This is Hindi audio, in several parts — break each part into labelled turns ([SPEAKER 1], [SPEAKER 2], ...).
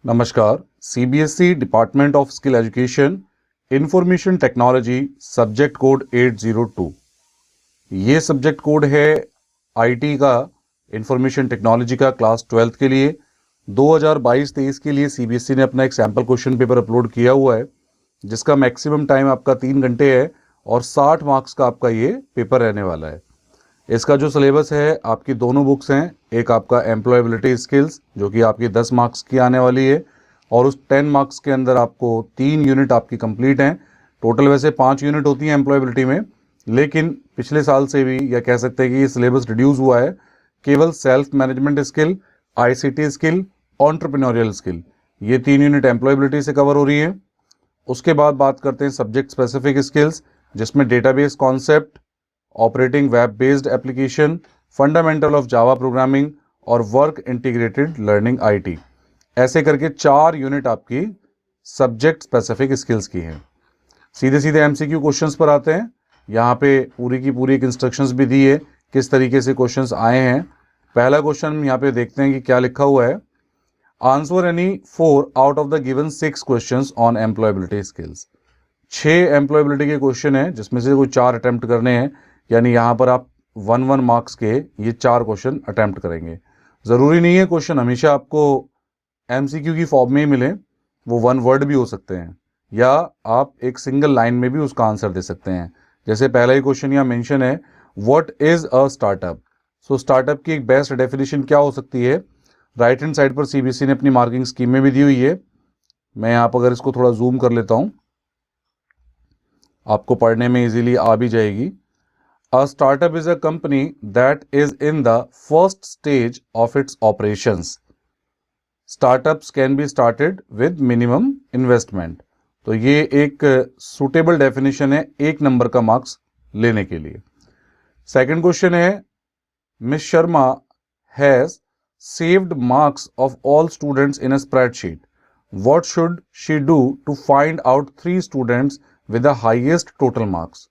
[SPEAKER 1] नमस्कार। CBSE department of skill education information technology subject code 802। ये सब्जेक्ट कोड है आईटी का, इंफॉर्मेशन टेक्नोलॉजी का, क्लास 12th के लिए 2022-23 के लिए सीबीएसई ने अपना एक सैम्पल क्वेश्चन पेपर अपलोड किया हुआ है, जिसका मैक्सिमम टाइम आपका 3 घंटे है और 60 मार्क्स का आपका ये पेपर रहने वाला है। इसका जो सिलेबस है, आपकी दोनों बुक्स हैं, एक आपका एम्प्लॉयबिलिटी स्किल्स जो कि आपकी 10 मार्क्स की आने वाली है और उस 10 मार्क्स के अंदर आपको 3 यूनिट आपकी कंप्लीट हैं। टोटल वैसे 5 यूनिट होती हैं एम्प्लॉयबिलिटी में, लेकिन पिछले साल से भी या कह सकते हैं कि ये सिलेबस रिड्यूस हुआ है। केवल self management skill, ICT skill, entrepreneurial skill, ये 3 यूनिट एम्प्लॉयबिलिटी से कवर हो रही है। उसके बाद बात करते हैं सब्जेक्ट स्पेसिफिक स्किल्स, जिसमें database concept, operating web based application, fundamental of Java programming और वर्क इंटीग्रेटेड लर्निंग आईटी, ऐसे करके 4 यूनिट आपकी सब्जेक्ट स्पेसिफिक स्किल्स की हैं। सीधे सीधे एमसीक्यू क्वेश्चंस पर आते हैं। यहाँ पे पूरी की पूरी एक इंस्ट्रक्शंस भी दी है किस तरीके से क्वेश्चंस आए हैं। पहला क्वेश्चन यहाँ पे देखते हैं कि क्या लिखा हुआ है। Answer any 4 out of the given 6 questions on employability skills. 6 employability के क्वेश्चन हैं, जिसमें से कोई 4 अटेम्प्ट करने हैं, यानी यहाँ पर आप 1 मार्क्स के ये 4 क्वेश्चन अटेम्प्ट करेंगे। ज़रूरी नहीं है क्वेश्चन हमेशा आपको एमसीक्यू की फॉर्म में ही मिले, वो 1 वर्ड भी हो सकते हैं या आप एक सिंगल लाइन में भी उसका आंसर दे सकते हैं। जैसे पहला ही क्वेश्चन यहाँ मेंशन है, what is a startup. So startup की एक बेस्ट डेफिनेशन क्या हो सकती है। राइट हैंड साइड पर सीबीएसई ने अपनी मार्किंग स्कीम में भी दी हुई है। मैं यहाँ पर अगर इसको थोड़ा जूम कर लेता हूँ, आपको पढ़ने में इजीली आ भी जाएगी। A startup is a company that is in the first stage of its operations. Startups can be started with minimum investment. तो ये एक suitable definition है 1 नंबर का मार्क्स लेने के लिए। सेकंड क्वेश्चन है, miss Sharma has saved marks of all students in a spreadsheet. What should she do to find out 3 students with the highest total marks?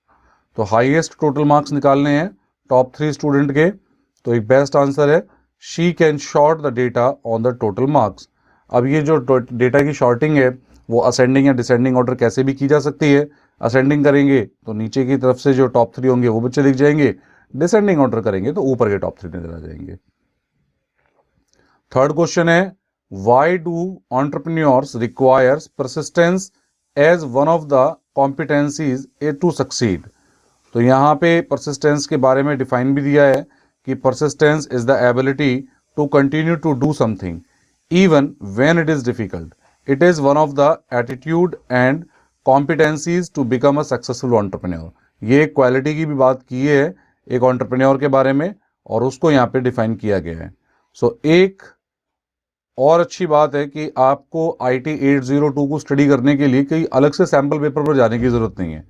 [SPEAKER 1] तो हाईएस्ट टोटल मार्क्स निकालने हैं टॉप 3 स्टूडेंट के। तो एक बेस्ट आंसर है, she can short the data on the total marks. अब ये जो डेटा की शॉर्टिंग है वो असेंडिंग या डिसेंडिंग ऑर्डर कैसे भी की जा सकती है। असेंडिंग करेंगे तो नीचे की तरफ से जो टॉप 3 होंगे वो बच्चे दिख जाएंगे, डिसेंडिंग ऑर्डर करेंगे तो ऊपर के टॉप 3 नजर आ जाएंगे। थर्ड क्वेश्चन है, why do entrepreneurs requires persistence as one of the competencies to succeed. तो यहाँ पे परसिस्टेंस के बारे में डिफाइन भी दिया है कि persistence is the ability to continue to do something even when it is difficult. It is one of the attitude and competencies to become a successful entrepreneur. ये एक क्वालिटी की भी बात की है एक एंटरप्रेन्योर के बारे में और उसको यहाँ पे डिफाइन किया गया है। सो एक और अच्छी बात है कि आपको IT 802 को स्टडी करने के लिए कई अलग से सैम्पल पेपर पर जाने की ज़रूरत नहीं है,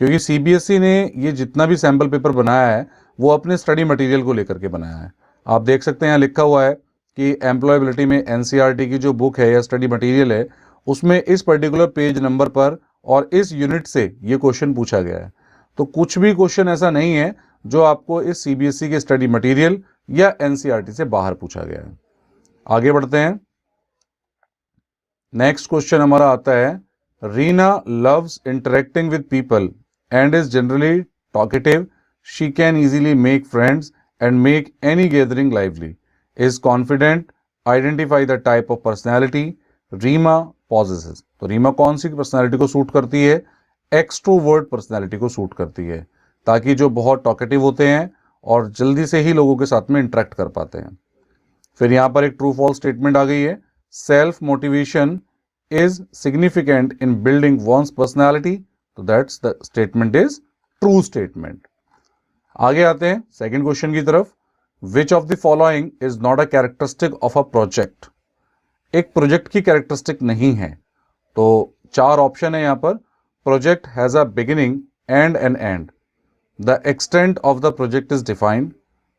[SPEAKER 1] क्योंकि सीबीएसई ने ये जितना भी सैम्पल पेपर बनाया है वो अपने स्टडी मटेरियल को लेकर के बनाया है। आप देख सकते हैं यहाँ लिखा हुआ है कि एम्प्लॉयबिलिटी में एनसीईआरटी की जो बुक है या स्टडी मटेरियल है, उसमें इस पर्टिकुलर पेज नंबर पर और इस यूनिट से ये क्वेश्चन पूछा गया है। तो कुछ भी क्वेश्चन ऐसा नहीं है जो आपको इस सीबीएसई के स्टडी मटेरियल या एनसीईआरटी से बाहर पूछा गया है। आगे बढ़ते हैं। नेक्स्ट क्वेश्चन हमारा आता है, Reena loves interacting with people and is generally talkative. She can easily make friends and make any gathering lively. Is confident. Identify the type of personality Rima possesses. तो रीमा कौन सी पर्सनैलिटी को सूट करती है? एक्सट्रोवर्ट पर्सनैलिटी को सूट करती है, ताकि जो बहुत टॉकेटिव होते हैं और जल्दी से ही लोगों के साथ में इंटरेक्ट कर पाते हैं। फिर यहाँ पर एक ट्रू फॉल्स स्टेटमेंट आ गई है, self motivation is significant in building one's personality. तो that's the statement is true statement. आगे आते हैं सेकंड क्वेश्चन की तरफ। Which of the following is not a characteristic of a project. एक प्रोजेक्ट की कैरेक्टरिस्टिक नहीं है। तो 4 ऑप्शन है यहाँ पर। Project has a beginning and an end. The extent of the project is defined.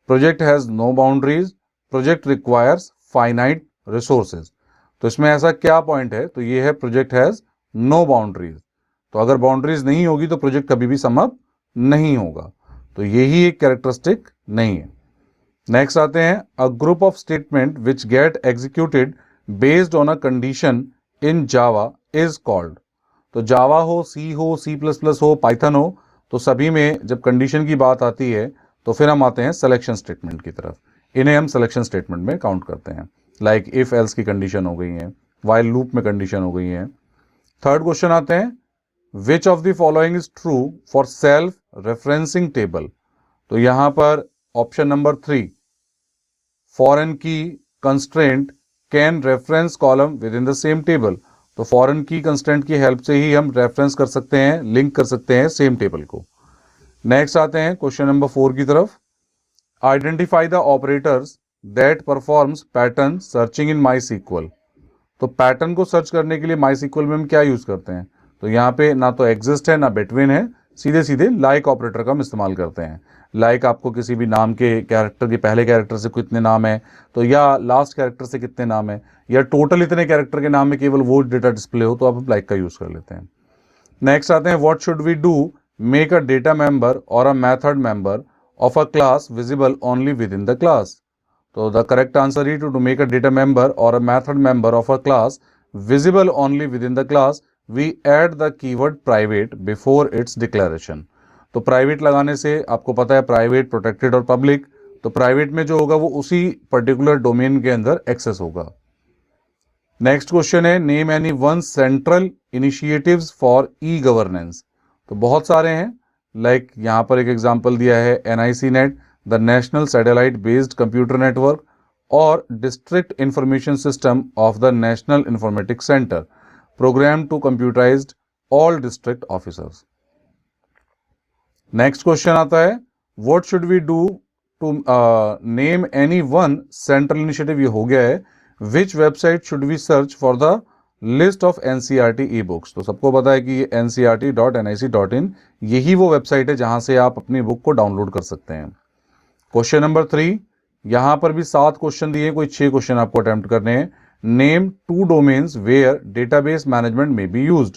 [SPEAKER 1] Project has no boundaries. Project requires finite resources. तो इसमें ऐसा क्या पॉइंट है? तो ये है प्रोजेक्ट हैज नो बाउंड्रीज। तो अगर बाउंड्रीज नहीं होगी तो प्रोजेक्ट कभी भी समअप नहीं होगा। तो यही एक कैरेक्टरिस्टिक नहीं है। नेक्स्ट आते हैं, a group of statement which get executed based on a condition in Java is called. तो जावा हो, सी हो, C++ हो, पाइथन हो, तो सभी में जब कंडीशन की बात आती है तो फिर हम आते हैं सिलेक्शन स्टेटमेंट की तरफ। इन्हें हम सिलेक्शन स्टेटमेंट में काउंट करते हैं। लाइक इफ एल्स की कंडीशन हो गई है, वाइल लूप में कंडीशन हो गई है। थर्ड क्वेश्चन आते हैं, विच of the following is true for self referencing table. तो यहां पर ऑप्शन नंबर 3, फॉरेन की constraint can reference column with in the same table. तो फॉरेन की कंस्ट्रेंट की हेल्प से ही हम रेफरेंस कर सकते हैं, लिंक कर सकते हैं सेम टेबल को। नेक्स्ट आते हैं क्वेश्चन नंबर 4 की तरफ। Identify the operators that performs pattern searching in MySQL. तो पैटर्न को सर्च करने के लिए माई सीक्वल में हम क्या यूज करते हैं? तो यहाँ पे ना तो एग्जिस्ट है ना बिटवीन है, सीधे सीधे लाइक ऑपरेटर का हम इस्तेमाल करते हैं। लाइक आपको किसी भी नाम के कैरेक्टर के पहले कैरेक्टर से कितने नाम है, तो या लास्ट कैरेक्टर से कितने नाम है, या टोटल इतने कैरेक्टर के नाम में केवल वो डेटा डिस्प्ले हो, तो आप लाइक का यूज कर लेते हैं। नेक्स्ट आते हैं, what should we do make a data member और a method member of a class visible only within the class. तो the correct answer is to make a data member or a method member of a class visible only within the class, we add the keyword private before its declaration। तो प्राइवेट लगाने से आपको पता है प्राइवेट, प्रोटेक्टेड और पब्लिक, तो प्राइवेट में जो होगा वो उसी पर्टिकुलर डोमेन के अंदर एक्सेस होगा। नेक्स्ट क्वेश्चन है, name any one central initiatives for e governance. तो बहुत सारे हैं, लाइक यहां पर एक एग्जांपल दिया है NIC net, the national satellite based computer network, और district information system of the national informatics centre, programme to computerised all district officers. Next question आता है, what should we do to name any one central initiative. ये हो गया है, which website should we search for the list of NCERT e books. तो सबको पता है कि NCERT.nic.in यही वो वेबसाइट है जहां से आप अपनी बुक को डाउनलोड कर सकते हैं। क्वेश्चन नंबर 3, यहां पर भी 7 क्वेश्चन दिए, कोई 6 क्वेश्चन आपको अटेम्प्ट करने हैं। Name 2 domains where database management में बी यूज्ड,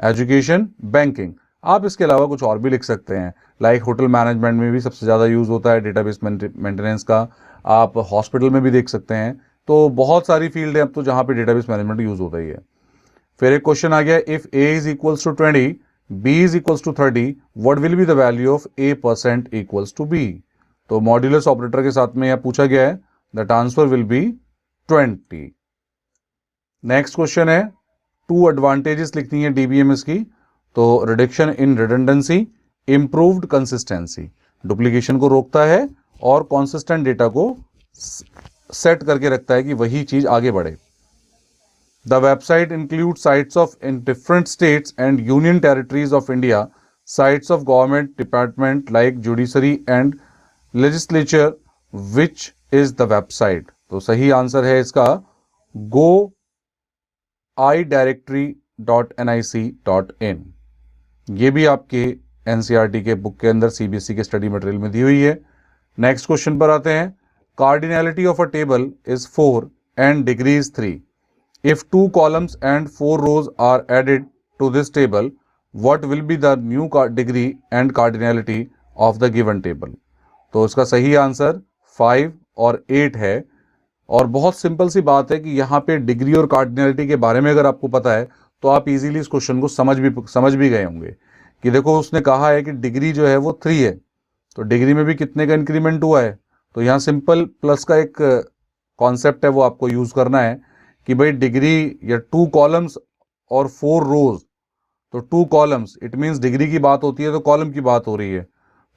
[SPEAKER 1] एजुकेशन, बैंकिंग। आप इसके अलावा कुछ और भी लिख सकते हैं, लाइक होटल मैनेजमेंट में भी सबसे ज़्यादा यूज़ होता है डेटाबेस मेंटेनेंस का, आप हॉस्पिटल में भी देख सकते हैं। तो बहुत सारी फील्ड है अब तो जहाँ पे डेटाबेस मैनेजमेंट यूज़ होता ही है। फिर एक क्वेश्चन आ गया, if A is equals to 20, B is equals to 30, what will be the value of A% equals to B। तो मॉड्यूलस ऑपरेटर के साथ में यह पूछा गया है, that answer will be 20। Next question है, 2 एडवांटेजेस लिखनी है DBMS की। तो reduction in redundancy, improved consistency, duplication को रोकता है और कॉन्सिस्टेंट डेटा को सेट करके रखता है कि वही चीज आगे बढ़े। The website include sites of in different states and union territories of India, sites of government department like judiciary and legislature, which is the website. तो सही आंसर है इसका go idirectory.nic.in। ये भी आपके NCERT के बुक के अंदर CBSE के स्टडी मटेरियल में दी हुई है। नेक्स्ट क्वेश्चन पर आते हैं, cardinality of a table is 4 and degree is 3। If 2 columns and 4 rows are added to this table, what will be the new degree and cardinality of the given table. तो इसका सही आंसर 5 और 8 है। और बहुत सिंपल सी बात है कि यहाँ पे डिग्री और कार्डिनैलिटी के बारे में अगर आपको पता है तो आप इजीली इस क्वेश्चन को समझ भी गए होंगे कि देखो उसने कहा है कि डिग्री जो है वो 3 है, तो डिग्री में भी कितने का इंक्रीमेंट हुआ है। तो यहाँ सिंपल प्लस का एक कॉन्सेप्ट है वो आपको यूज करना है कि भाई डिग्री या 2 कॉलम्स और 4 रोज, तो 2 कॉलम्स इट मीन्स डिग्री की बात होती है तो कॉलम की बात हो रही है।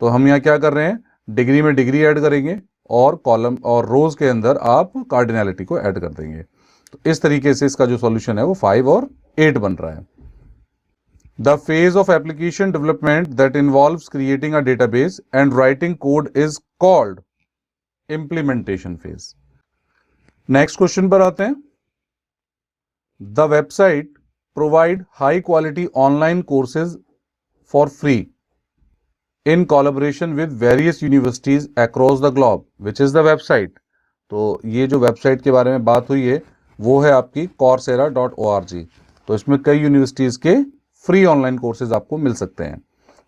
[SPEAKER 1] तो हम यहाँ क्या कर रहे हैं, डिग्री में डिग्री ऐड करेंगे और कॉलम और रोज के अंदर आप कार्डिनैलिटी को ऐड कर देंगे। तो इस तरीके से इसका जो सॉल्यूशन है वो 5 और 8 बन रहा है। The phase of application development that involves creating a database and writing code is called implementation phase. Next question पर आते हैं, the website provide high quality online courses for free in collaboration with various universities across the globe, which is the website। तो ये जो वेबसाइट के बारे में बात हुई है वो है आपकी coursera.org। तो इसमें कई यूनिवर्सिटीज के फ्री ऑनलाइन कोर्सेज आपको मिल सकते हैं।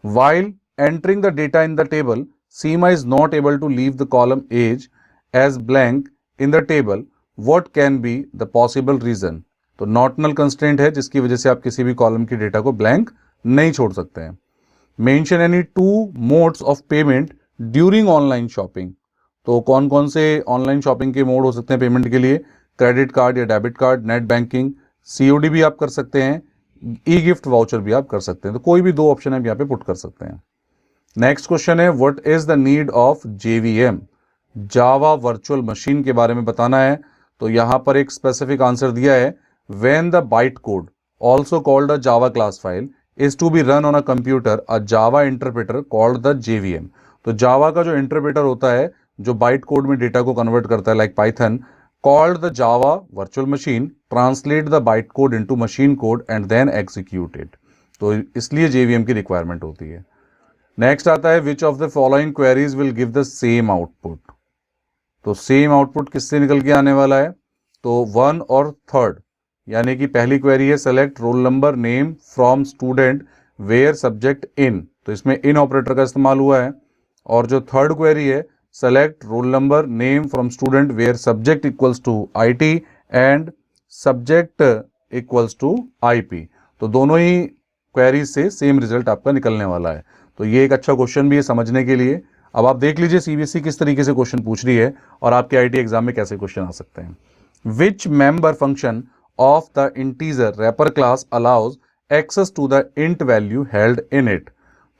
[SPEAKER 1] While entering the data in the table, Seema is not able to leave the column age as blank in the table what can be the possible reason. तो नॉट नल कंस्ट्रेंट है जिसकी वजह से आप किसी भी कॉलम की डेटा को ब्लैंक नहीं छोड़ सकते हैं। Mention any two modes of payment during online shopping. तो कौन कौन से ऑनलाइन शॉपिंग के मोड हो सकते हैं पेमेंट के लिए? क्रेडिट कार्ड या debit card, net banking, COD भी आप कर सकते हैं, ई गिफ्ट वाउचर भी आप कर सकते हैं। तो कोई भी दो ऑप्शन आप यहाँ पे पुट कर सकते हैं। नेक्स्ट क्वेश्चन है what is the need of JVM, Java virtual machine के बारे में बताना है। तो यहां पर एक स्पेसिफिक आंसर दिया है, when the byte code also called a Java class file is to be run on a computer a Java interpreter called the JVM. तो जावा का जो इंटरप्रेटर होता है जो बाइट कोड में डेटा को कन्वर्ट करता है like Python, called the Java virtual machine translate the byte code into machine code and then execute it. तो इसलिए जेवीएम की रिक्वायरमेंट होती है। नेक्स्ट आता है विच of the following queries will give the same output. तो सेम आउटपुट किससे निकल के आने वाला है? तो 1 और 3rd, यानी कि पहली क्वेरी है select roll number name from student where subject in, तो इसमें इन ऑपरेटर का इस्तेमाल हुआ है। और जो 3rd क्वेरी है select roll number name from student where subject equals to IT and subject equals to IP. तो दोनों ही क्वेरीज से सेम रिजल्ट आपका निकलने वाला है। तो ये एक अच्छा क्वेश्चन भी है समझने के लिए। अब आप देख लीजिए सीबीएसई किस तरीके से क्वेश्चन पूछ रही है और आपके आईटी एग्जाम में कैसे क्वेश्चन आ सकते हैं। Which member function of the integer wrapper class allows access to the int value held in it.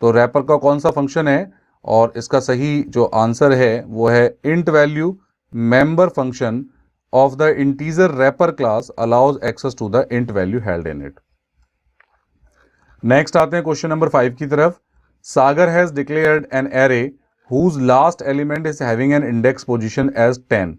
[SPEAKER 1] तो रैपर का कौन सा फंक्शन है? और इसका सही जो आंसर है वो है int value member function of the integer wrapper class allows access to the int value held in it. Next आते हैं क्वेश्चन नंबर 5 की तरफ। Sagar has declared an array whose last element is having an index position as 10.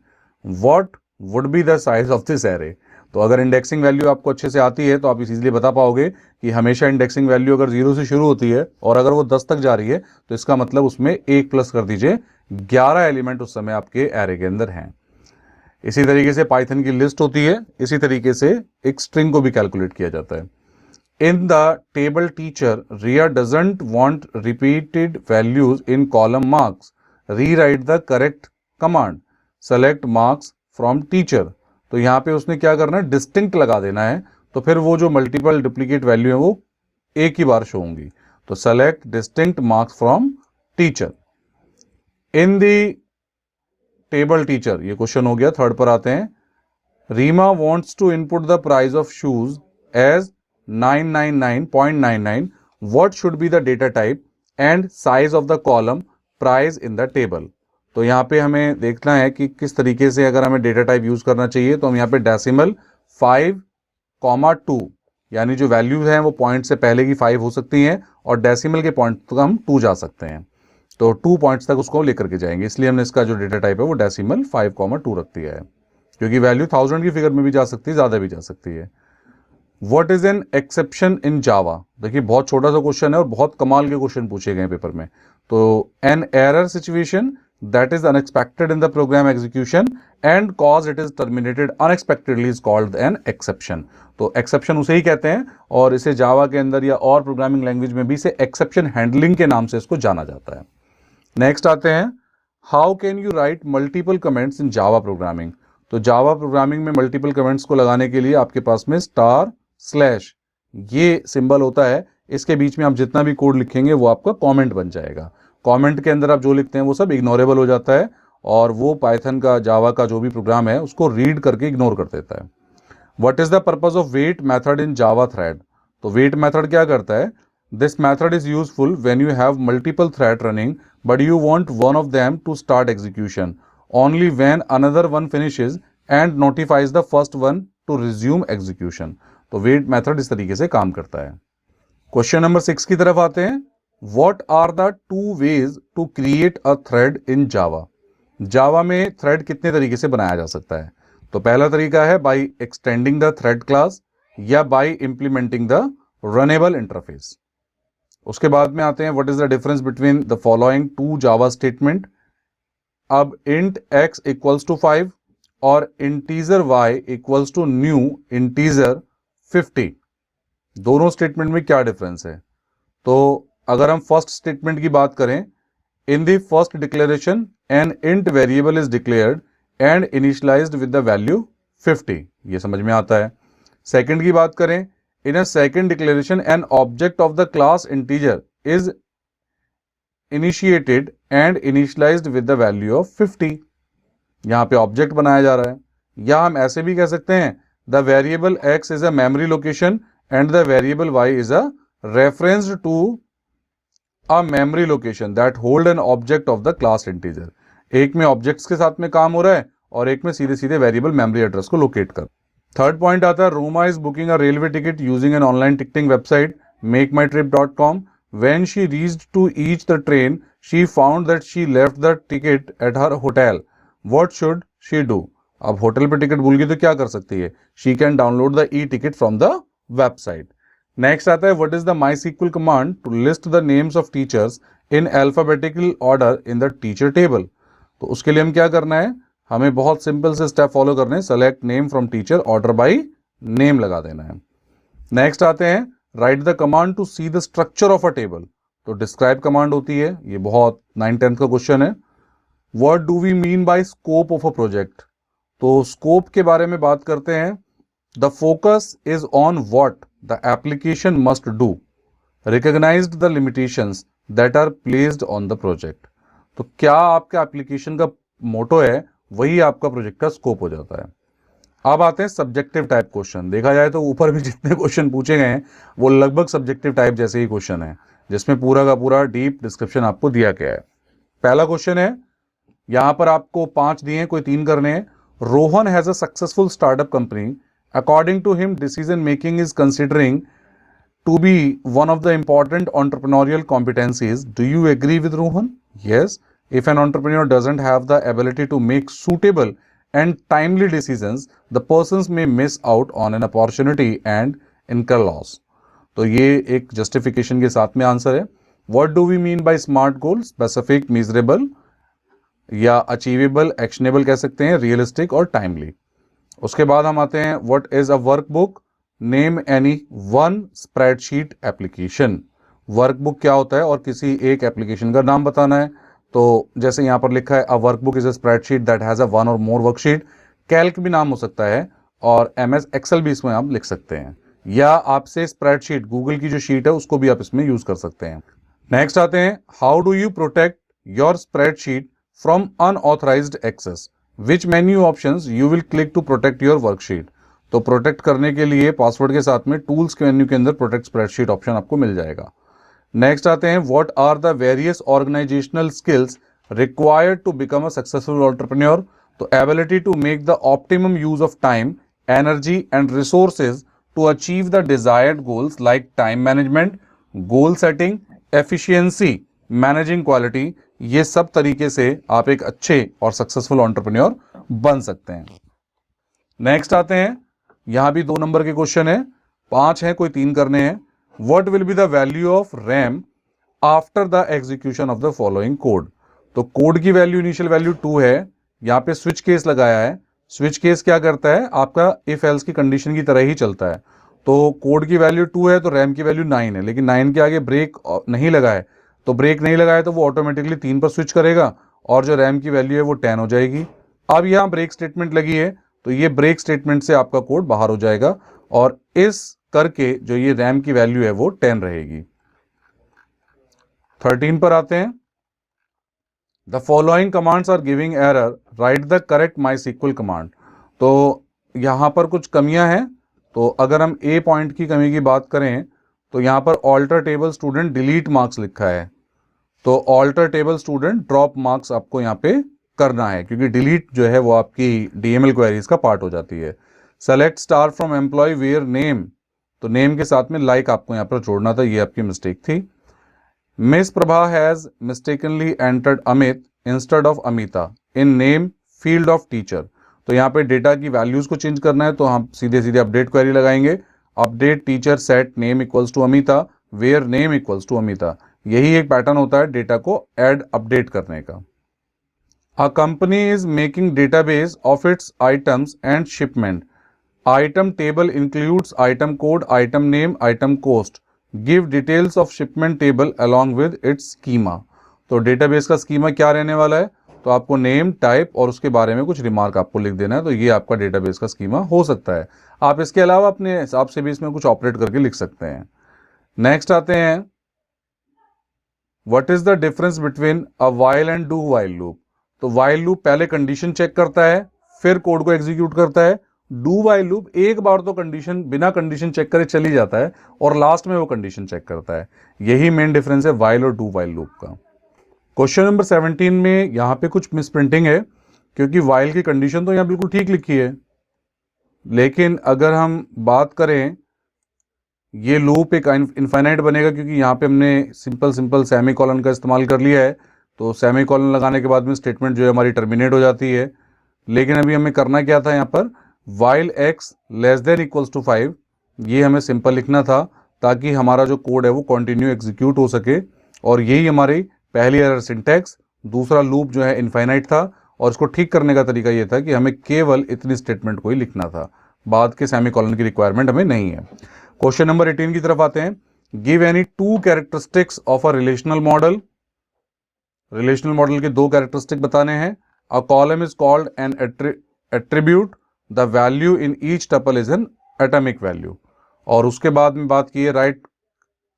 [SPEAKER 1] What would be the size of this array? तो अगर इंडेक्सिंग वैल्यू आपको अच्छे से आती है तो आप इजीली बता पाओगे कि हमेशा इंडेक्सिंग वैल्यू अगर 0 से शुरू होती है और अगर वो 10 तक जा रही है तो इसका मतलब उसमें 1 प्लस कर दीजिए, 11 एलिमेंट उस समय आपके एरे के अंदर हैं। इसी तरीके से पाइथन की लिस्ट होती है, इसी तरीके से एक स्ट्रिंग को भी कैलकुलेट किया जाता है। In the table teacher, Ria doesn't want repeated values in column marks. Rewrite the correct command. Select marks from teacher. तो यहाँ पे उसने क्या करना है, डिस्टिंक्ट लगा देना है, तो फिर वो जो मल्टीपल डुप्लीकेट वैल्यू है वो एक ही बार शो होंगी। तो select distinct marks from teacher. In the table teacher, ये क्वेश्चन हो गया। 3rd पर आते हैं। Reema wants to input the price of shoes as 999.99. What should be the data type and size of the column price in the table? तो यहाँ पे हमें देखना है कि किस तरीके से अगर हमें डेटा टाइप यूज करना चाहिए। तो हम यहाँ पे डेसिमल 5,2, यानी जो वैल्यूज हैं वो पॉइंट से पहले की 5 हो सकती हैं और डेसिमल के पॉइंट तक हम 2 जा सकते हैं। तो 2 पॉइंट्स तक उसको लेकर के जाएंगे, इसलिए हमने इसका जो डेटा टाइप है वो डेसिमल 5,2 रख दिया है, क्योंकि वैल्यू 1000 की फिगर में भी जा सकती है, ज़्यादा भी जा सकती है। What is an exception in Java? देखिए बहुत छोटा सा क्वेश्चन है और बहुत कमाल के क्वेश्चन पूछे गए पेपर में। तो an error situation that is unexpected in the program execution and cause it is terminated unexpectedly is called an exception. तो exception उसे ही कहते हैं और इसे जावा के अंदर या और प्रोग्रामिंग लैंग्वेज में भी इसे exception handling के नाम से इसको जाना जाता है। नेक्स्ट आते हैं, how can you right multiple comments in Java programming. तो जावा प्रोग्रामिंग में मल्टीपल कमेंट्स को लगाने के लिए आपके पास में */ ये सिंबल होता है, इसके बीच में आप जितना भी कोड लिखेंगे वो आपका कमेंट बन जाएगा। कमेंट के अंदर आप जो लिखते हैं वो सब इग्नोरेबल हो जाता है और वो पाइथन का जावा का जो भी प्रोग्राम है उसको रीड करके इग्नोर कर देता है। What is the purpose of wait method in Java thread. तो वेट मेथड क्या करता है, this method is useful when you have multiple thread running but you want one of them to start execution only when another one finishes and notifies the first one to resume execution. तो वेट मेथड इस तरीके से काम करता है। क्वेश्चन नंबर 6 की तरफ आते हैं। What are the 2 ways to create a thread in Java. Java में थ्रेड कितने तरीके से बनाया जा सकता है। तो पहला तरीका है by extending the thread class या by implementing the runnable interface. उसके बाद में आते हैं, what is the difference between the following 2 Java statement. अब इंट x इक्वल्स टू 5 और integer y equals to new integer 50, दोनों स्टेटमेंट में क्या डिफरेंस है। तो अगर हम फर्स्ट स्टेटमेंट की बात करें, in the first declaration an int variable is declared and initialised with the value 50, ये समझ में आता है। सेकंड की बात करें, in a second declaration an object of the class integer is initiated and initialised with the value of 50, यहां पे ऑब्जेक्ट बनाया जा रहा है। या हम ऐसे भी कह सकते हैं, the variable x is a memory location and the variable y is a reference to a memory location that hold an object of the class integer. एक में ऑब्जेक्ट्स के साथ में काम हो रहा है और एक में सीधे सीधे वेरिएबल मेमोरी एड्रेस को लोकेट कर। थर्ड पॉइंट आता है, Roma is booking a railway ticket using an online ticketing website makeMyTrip.com. When she reached to each the train, she found that she left the ticket at her hotel. What should she do? अब होटल पे टिकट भूल गई तो क्या कर सकती है? She can download the e-ticket from the website. Next आता है, what is the MySQL command to list the names of teachers in alphabetical order in the teacher table? तो उसके लिए हम क्या करना है, हमें बहुत सिंपल से स्टेप फॉलो करने हैं। Select name from teacher, order by name लगा देना है। नेक्स्ट आते हैं, write the command to see the structure of a table. तो डिस्क्राइब कमांड होती है, ये बहुत 9th-10th का क्वेश्चन है। What do we mean by scope of a project? तो स्कोप के बारे में बात करते हैं। The focus is on what the application must do, recognized the limitations that are placed on the project. तो क्या आपका एप्लीकेशन का मोटो है, वही आपका प्रोजेक्ट का स्कोप हो जाता है। अब आते हैं सब्जेक्टिव टाइप क्वेश्चन। देखा जाए तो ऊपर भी जितने क्वेश्चन पूछे गए हैं वो लगभग सब्जेक्टिव टाइप जैसे ही क्वेश्चन है, जिसमें पूरा का पूरा डीप डिस्क्रिप्शन आपको दिया गया है। पहला क्वेश्चन है, यहां पर आपको 5 दिए हैं, कोई 3 करने हैं। Rohan has a successful startup company, according to him decision making is considering to be one of the important entrepreneurial competencies. Do you agree with Rohan? Yes. If an entrepreneur doesn't have the ability to make suitable and timely decisions, the persons may miss out on an opportunity and incur loss. तो ये एक justification के साथ में आंसर है। What do we mean by smart goal? Specific, measurable या achievable, actionable कह सकते हैं, realistic और timely। उसके बाद हम आते हैं, what is a workbook? Name any one spreadsheet application. Workbook क्या होता है और किसी एक एप्लीकेशन का नाम बताना है। तो जैसे यहां पर लिखा है, अ workbook is a spreadsheet that has a one और मोर वर्कशीट। कैल्क भी नाम हो सकता है और एमएस एक्सेल भी इसमें आप लिख सकते हैं, या आपसे स्प्रेडशीट गूगल की जो शीट है उसको भी आप इसमें यूज कर सकते हैं। नेक्स्ट आते हैं, how do you protect your spreadsheet from unauthorized access? Which menu options you will click to protect your worksheet? तो प्रोटेक्ट करने के लिए पासवर्ड के साथ में टूल्स के मेन्यू के अंदर प्रोटेक्ट स्प्रेडशीट ऑप्शन आपको मिल जाएगा। नेक्स्ट आते हैं, what are the various organisational skills required to become a successful entrepreneur? तो ability to make the optimum use of time, energy and resources to achieve the desired goals like time management, goal setting, efficiency, managing quality. ये सब तरीके से आप एक अच्छे और सक्सेसफुल एंटरप्रेन्योर बन सकते हैं। नेक्स्ट आते हैं, यहां भी 2 नंबर के क्वेश्चन है, 5 है, कोई 3 करने हैं। What will be the value of RAM after the execution of the following code? तो कोड की वैल्यू, इनिशियल वैल्यू 2 है। यहां पे स्विच केस लगाया है। स्विच केस क्या करता है, आपका इफ एल्स की कंडीशन की तरह ही चलता है। तो कोड की वैल्यू 2 है तो रैम की वैल्यू 9 है, लेकिन 9 के आगे ब्रेक नहीं लगा है, तो ब्रेक नहीं लगाया तो वो ऑटोमेटिकली 3 पर स्विच करेगा और जो रैम की वैल्यू है वो 10 हो जाएगी। अब यहां ब्रेक स्टेटमेंट लगी है तो ये ब्रेक स्टेटमेंट से आपका कोड बाहर हो जाएगा और इस करके जो ये रैम की वैल्यू है वो 10 रहेगी। 13 पर आते हैं, the following commands are giving error, write the correct MySQL command. तो यहां पर कुछ कमियां हैं। तो अगर हम ए पॉइंट की कमी की बात करें तो यहां पर alter table student delete marks लिखा है, तो alter table student drop marks आपको यहां पे करना है, क्योंकि डिलीट जो है वो आपकी डीएमएल क्वेरीज का पार्ट हो जाती है। Select star from employ where name, तो नेम के साथ में लाइक आपको यहां पर जोड़ना था, ये आपकी मिस्टेक थी। Miss Prabha has mistakenly entered Amit instead of Amita in name field of teacher. तो यहां पे डेटा की वैल्यूज को चेंज करना है, तो हम सीधे सीधे अपडेट क्वेरी लगाएंगे, update teacher set name equals to Amita where name equals to Amita. यही एक पैटर्न होता है डेटा को ऐड अपडेट करने का। A company is making database of its items and shipment. Item table includes item code, item name, item cost. Give details of shipment table along with its schema. तो database का schema क्या रहने वाला है? तो आपको नेम, टाइप और उसके बारे में कुछ रिमार्क आपको लिख देना है। तो ये आपका डेटाबेस का स्कीमा हो सकता है। आप इसके अलावा अपने हिसाब से भी इसमें कुछ ऑपरेट करके लिख सकते हैं। नेक्स्ट आते हैं, what is the difference between a while and do while loop. तो वाइल लूप पहले कंडीशन चेक करता है, फिर कोड को एग्जीक्यूट करता है। डू वाइल लूप एक बार तो कंडीशन बिना कंडीशन चेक करे चली जाता है और लास्ट में वो कंडीशन चेक करता है। यही मेन डिफरेंस है वाइल और डू वाइल लूप का। क्वेश्चन नंबर 17 में यहां पे कुछ मिसप्रिंटिंग है, क्योंकि वाइल की कंडीशन तो यहां बिल्कुल ठीक लिखी है, लेकिन अगर हम बात करें, ये लूप एक इनफाइनाइट बनेगा क्योंकि यहाँ पे हमने सिंपल सेमी कॉलन का इस्तेमाल कर लिया है। तो सेमी कॉलन लगाने के बाद में स्टेटमेंट जो है हमारी टर्मिनेट हो जाती है। लेकिन अभी हमें करना क्या था, यहाँ पर while x less than equals to 5, ये हमें सिंपल लिखना था ताकि हमारा जो कोड है वो कंटिन्यू एग्जीक्यूट हो सके। और यही हमारी पहली एरर सिंटैक्स। दूसरा लूप जो है इनफाइनाइट था और इसको ठीक करने का तरीका ये था कि हमें केवल इतनी स्टेटमेंट को ही लिखना था, बाद के सेमी कॉलन की रिक्वायरमेंट हमें नहीं है। क्वेश्चन नंबर 18 की तरफ आते हैं। Give any two characteristics of a relational model. Relational model के दो कैरेक्टरिस्टिक बताने हैं। A column is called an attribute, the value in each tuple is an atomic value. और उसके बाद में बात की है राइट,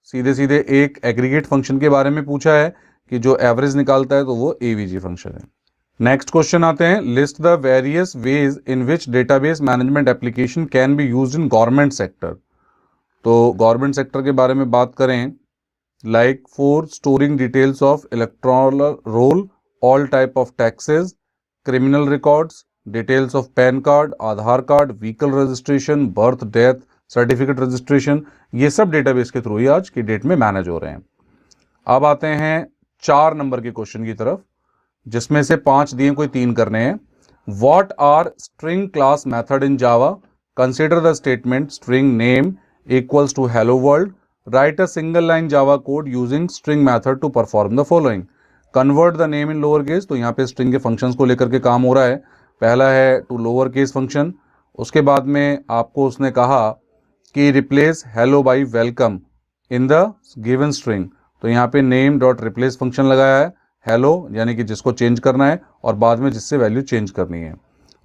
[SPEAKER 1] सीधे सीधे एक एग्रीगेट फंक्शन के बारे में पूछा है कि जो एवरेज निकालता है, तो वो एवीजी फंक्शन है। नेक्स्ट क्वेश्चन आते हैं, list the various ways in which database management application can be used in government sector. तो गवर्नमेंट सेक्टर के बारे में बात करें, like for storing details of electoral roll, all type of taxes, criminal records, details of pan card, Aadhaar card, vehicle registration, birth death certificate registration, ये सब डेटाबेस के थ्रू ही आज की डेट में मैनेज हो रहे हैं। अब आते हैं 4 नंबर के क्वेश्चन की तरफ, जिसमें से 5 दिए, कोई 3 करने हैं। What are string class method in Java? Consider the statement string name equals to hello world. Write a single line Java code using string method to perform the following. Convert the name in lower case, तो यहाँ पे string के functions को लेकर के काम हो रहा है। पहला है to lower case function, उसके बाद में आपको उसने कहा कि replace hello by welcome in the given string, तो यहाँ पे name dot replace function लगाया है, hello यानी कि जिसको चेंज करना है और बाद में जिससे वैल्यू चेंज करनी है।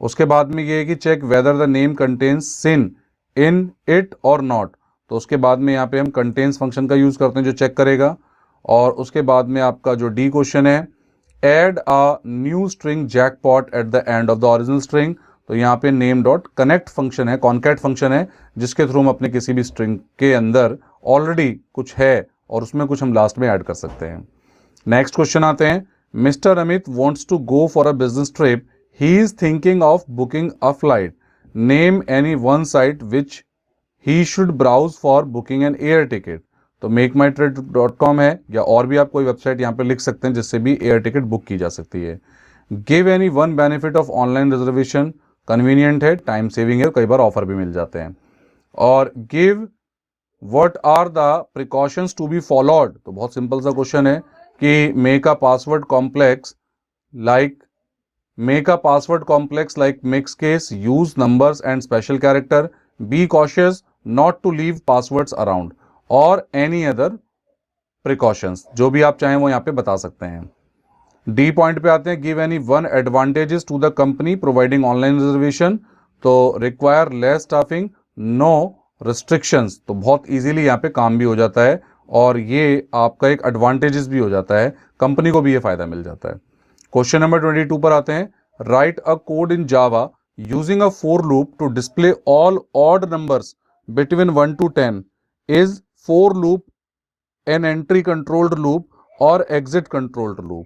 [SPEAKER 1] उसके बाद में ये है कि check whether the name contains sin in it और नॉट, तो उसके बाद में यहाँ पे हम कंटेन्स फंक्शन का यूज करते हैं जो चेक करेगा। और उसके बाद में आपका जो डी क्वेश्चन है, add a new string jackpot at the end of the original string, तो यहाँ पे नेम डॉट कनेक्ट फंक्शन है, कॉन्कैट फंक्शन है, जिसके थ्रू हम अपने किसी भी स्ट्रिंग के अंदर ऑलरेडी कुछ है और उसमें कुछ हम लास्ट में ऐड कर सकते हैं। नेक्स्ट क्वेश्चन आते हैं, mister Amit wants to go for a business trip, he is thinking of booking a flight, name any one site which he should browse for booking an air ticket. तो मेकमाईट्रिप.com है, या और भी आप कोई वेबसाइट यहाँ पे लिख सकते हैं जिससे भी एयर टिकट बुक की जा सकती है। Give any one benefit of online reservation, convenient है, टाइम सेविंग है, कई बार ऑफर भी मिल जाते हैं। और give what are the precautions to be followed, तो बहुत सिंपल सा क्वेश्चन है कि make a password complex like mixed case, use numbers and special character, be cautious not to leave passwords around, और any other precautions, जो भी आप चाहें वो यहाँ पे बता सकते हैं। डी पॉइंट पे आते हैं, give any one advantages to the company providing online reservation, तो require less staffing, no restrictions, तो बहुत इजीली यहाँ पे काम भी हो जाता है और ये आपका एक एडवांटेजेस भी हो जाता है, कंपनी को भी ये फायदा मिल जाता है। क्वेश्चन नंबर 22 पर आते हैं, write a code in Java using a for loop to display all odd numbers between 1 to 10, is for loop an entry controlled loop और एग्जिट कंट्रोल्ड लूप।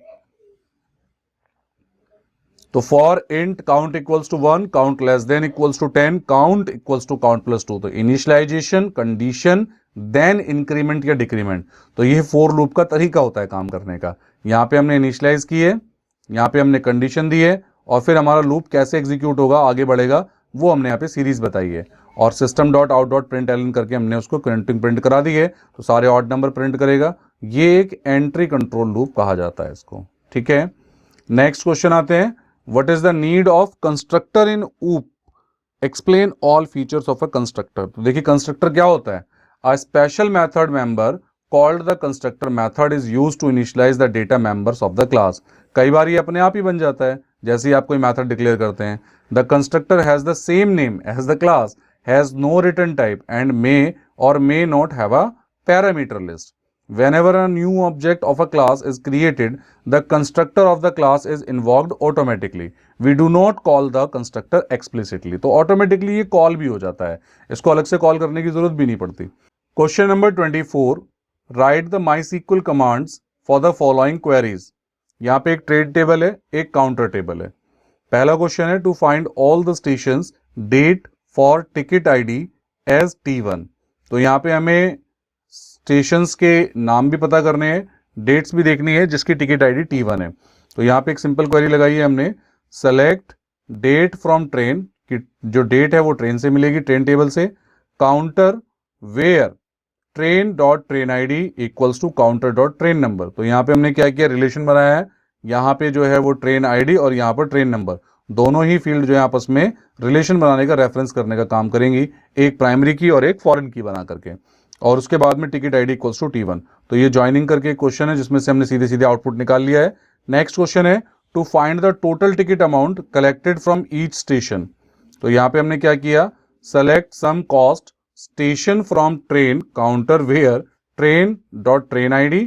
[SPEAKER 1] तो for int count equals to 1, count less than equals to 10, count equals to count plus 2, तो इनिशियलाइजेशन, कंडीशन, देन इंक्रीमेंट या डिक्रीमेंट, तो ये फोर लूप का तरीका होता है काम करने का। यहां पे हमने इनिशियलाइज की है, यहाँ पे हमने कंडीशन दी है और फिर हमारा लूप कैसे एग्जीक्यूट होगा, आगे बढ़ेगा, वो हमने यहाँ पे सीरीज बताई है। और system dot out dot println करके हमने उसको प्रिंट करा दी है, तो सारे ऑड नंबर प्रिंट करेगा। ये एक एंट्री कंट्रोल लूप कहा जाता है इसको, ठीक है। नेक्स्ट क्वेश्चन आते हैं, what is the need of constructor in OOP, explain all features of a constructor. तो देखिए कंस्ट्रक्टर क्या होता है, a special method member called the constructor method is used to initialize the data members of the class. कई बार ये अपने आप ही बन जाता है, जैसे ही आप कोई मेथड डिक्लेयर करते हैं। The constructor has the same name as the class, has no return type and may or may not have a parameter list. Whenever a new object of a class is created, the constructor of the class is invoked automatically. We do not call the constructor explicitly. तो automatically ये call भी हो जाता है, इसको अलग से call करने की जरूरत भी नहीं पड़ती। Question number 24. Write the MySQL commands for the following queries. यहाँ पे एक ट्रेड टेबल है, एक काउंटर टेबल है। पहला क्वेश्चन है to find all the stations that for ticket ID as T1। तो यहाँ पे हमें स्टेशंस के नाम भी पता करने हैं, डेट्स भी देखनी है जिसकी टिकट आईडी T1 है। तो यहाँ पे एक सिंपल क्वेरी लगाई है हमने, सेलेक्ट डेट फ्रॉम ट्रेन, कि जो डेट है वो ट्रेन से मिलेगी, ट्रेन टेबल से। Counter where train dot train ID equals to counter dot train number. तो यहाँ पे हमने क्या किया, रिलेशन बनाया है, यहाँ पे जो है वो ट्रेन आईडी और यहाँ पर ट्रेन नंबर, दोनों ही फील्ड जो है आपस में रिलेशन बनाने का, रेफरेंस करने का काम करेंगी, एक प्राइमरी की और एक फॉरेन की बना करके। और उसके बाद में ticket ID equals to T1। तो ये ज्वाइनिंग करके क्वेश्चन है जिसमें से हमने सीधे सीधे आउटपुट निकाल लिया है। नेक्स्ट क्वेश्चन है to find the total ticket amount collected from each station. तो यहाँ पे हमने क्या किया, select sum cost station from train counter where train dot train ID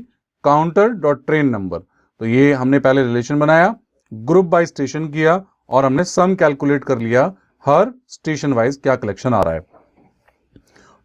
[SPEAKER 1] counter dot train number. तो ये हमने पहले रिलेशन बनाया, ग्रुप बाय स्टेशन किया और हमने सम कैलकुलेट कर लिया हर स्टेशन वाइज क्या कलेक्शन आ रहा है।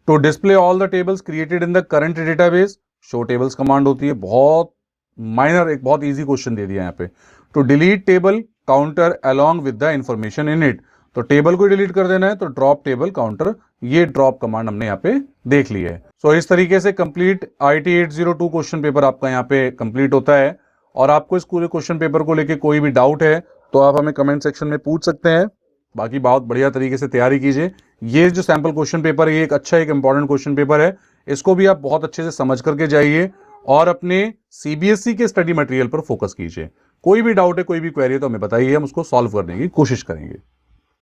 [SPEAKER 1] To display all the tables created in the current database, show tables command होती है, बहुत माइनर, एक बहुत इजी क्वेश्चन दे दिया यहाँ पे। To delete table counter along with the information in it, तो टेबल को डिलीट कर देना है तो ड्रॉप टेबल काउंटर, ये ड्रॉप कमांड हमने यहाँ पे देख ली है। सो इस तरीके से कंप्लीट IT 802 क्वेश्चन पेपर आपका यहाँ पे कंप्लीट होता है। और आपको इस पूरे क्वेश्चन पेपर को लेके कोई भी डाउट है तो आप हमें कमेंट सेक्शन में पूछ सकते हैं। बाकी बहुत बढ़िया तरीके से तैयारी कीजिए। ये जो सैंपल क्वेश्चन पेपर है ये एक अच्छा, एक इंपॉर्टेंट क्वेश्चन पेपर है, इसको भी आप बहुत अच्छे से समझ करके जाइए और अपने CBSE के स्टडी मटेरियल पर फोकस कीजिए। कोई भी डाउट है, कोई भी क्वेरी है तो हमें बताइए, हम उसको सॉल्व करने की कोशिश करेंगे।